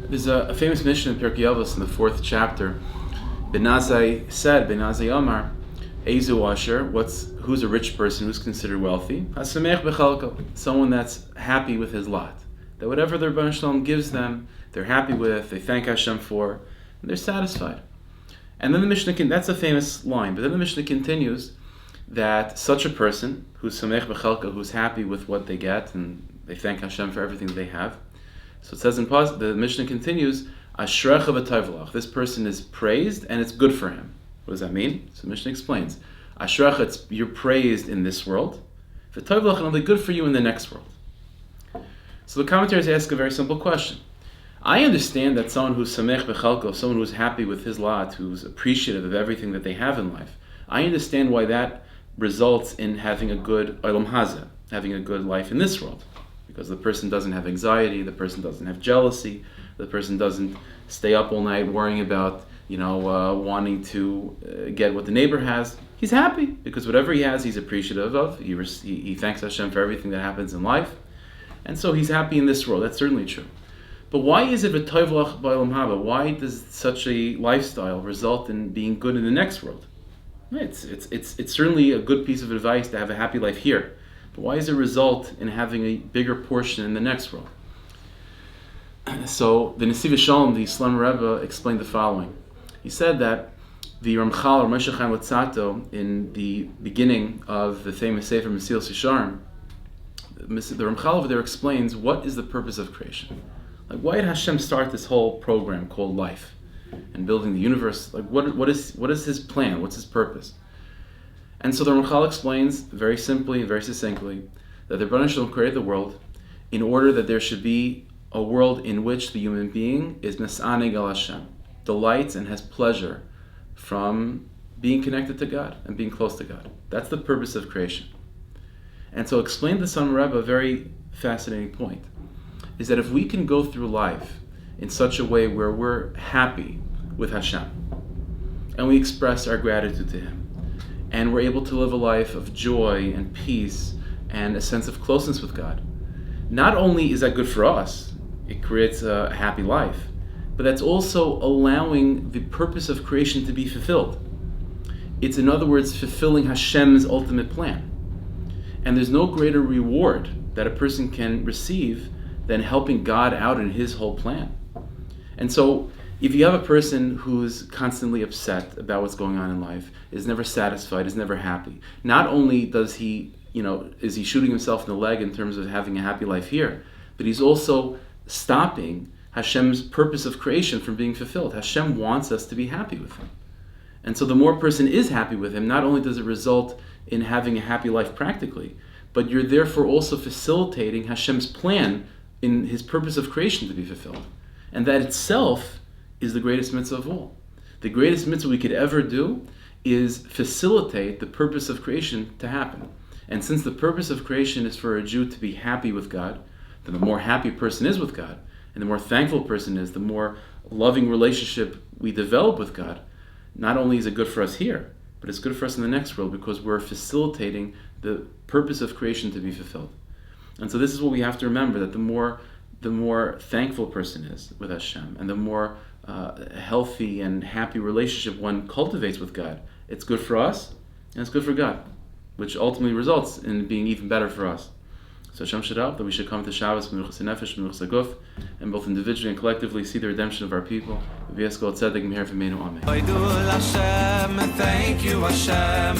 There's a famous Mishnah in Pirkei Avos in the 4th chapter. Benazai said, Benazai Amar, Eizu Asher, who's a rich person, who's considered wealthy? Hasamech b'chalko, someone that's happy with his lot. That whatever the Rebbeinu Shalom gives them, they're happy with, they thank Hashem for, and they're satisfied. And then the Mishnah, that's a famous line, but then the Mishnah continues that such a person, who's samech b'chalko, who's happy with what they get, and they thank Hashem for everything that they have. So it says the Mishnah continues, Ashrecha v'tayvlach. This person is praised and it's good for him. What does that mean? So the Mishnah explains, Ashrecha, you're praised in this world. V'tayvlach, and it'll be good for you in the next world. So the commentators ask a very simple question. I understand that someone who's samech b'chalko, someone who's happy with his lot, who's appreciative of everything that they have in life, I understand why that results in having a good olam hazeh, having a good life in this world. Because the person doesn't have anxiety, the person doesn't have jealousy, the person doesn't stay up all night worrying about, wanting to get what the neighbor has. He's happy because whatever he has, he's appreciative of. He thanks Hashem for everything that happens in life. And so he's happy in this world. That's certainly true. But why is it v'toivlach b'olam haba? Why does such a lifestyle result in being good in the next world? It's certainly a good piece of advice to have a happy life here. But why does it result in having a bigger portion in the next world? So the Nesiv Shalom, the Islam Rebbe, explained the following. He said that the Ramchal or Moshe Chaim Lutzato, in the beginning of the famous Sefer Mesilas Yesharim, the Ramchal over there explains what is the purpose of creation. Like, why did Hashem start this whole program called life and building the universe? Like, what is His plan? What's His purpose? And so the Ramchal explains very simply and very succinctly that the Rebbeinu Shalom created the world in order that there should be a world in which the human being is mes'aneg al Hashem, delights and has pleasure from being connected to God and being close to God. That's the purpose of creation. And so explained the Son Rebbe a very fascinating point, is that if we can go through life in such a way where we're happy with Hashem and we express our gratitude to Him, and we're able to live a life of joy and peace and a sense of closeness with God, not only is that good for us, it creates a happy life, but that's also allowing the purpose of creation to be fulfilled. It's, in other words, fulfilling Hashem's ultimate plan. And there's no greater reward that a person can receive than helping God out in His whole plan. And so, if you have a person who's constantly upset about what's going on in life, is never satisfied, is never happy, not only does he, is he shooting himself in the leg in terms of having a happy life here, but he's also stopping Hashem's purpose of creation from being fulfilled. Hashem wants us to be happy with Him. And so the more a person is happy with Him, not only does it result in having a happy life practically, but you're therefore also facilitating Hashem's plan in His purpose of creation to be fulfilled. And that itself is the greatest mitzvah of all. The greatest mitzvah we could ever do is facilitate the purpose of creation to happen. And since the purpose of creation is for a Jew to be happy with God, then the more happy a person is with God, and the more thankful a person is, the more loving relationship we develop with God, not only is it good for us here, but it's good for us in the next world because we're facilitating the purpose of creation to be fulfilled. And so this is what we have to remember, that the more thankful a person is with Hashem, and the more healthy and happy relationship one cultivates with God, it's good for us and it's good for God, which ultimately results in being even better for us. So Hashem should help that we should come to Shabbos b'menuchas nefesh, b'menuchas haguf, and both individually and collectively see the redemption of our people. V'yeskol tzedek m'her v'meinu amen. Thank you, Hashem.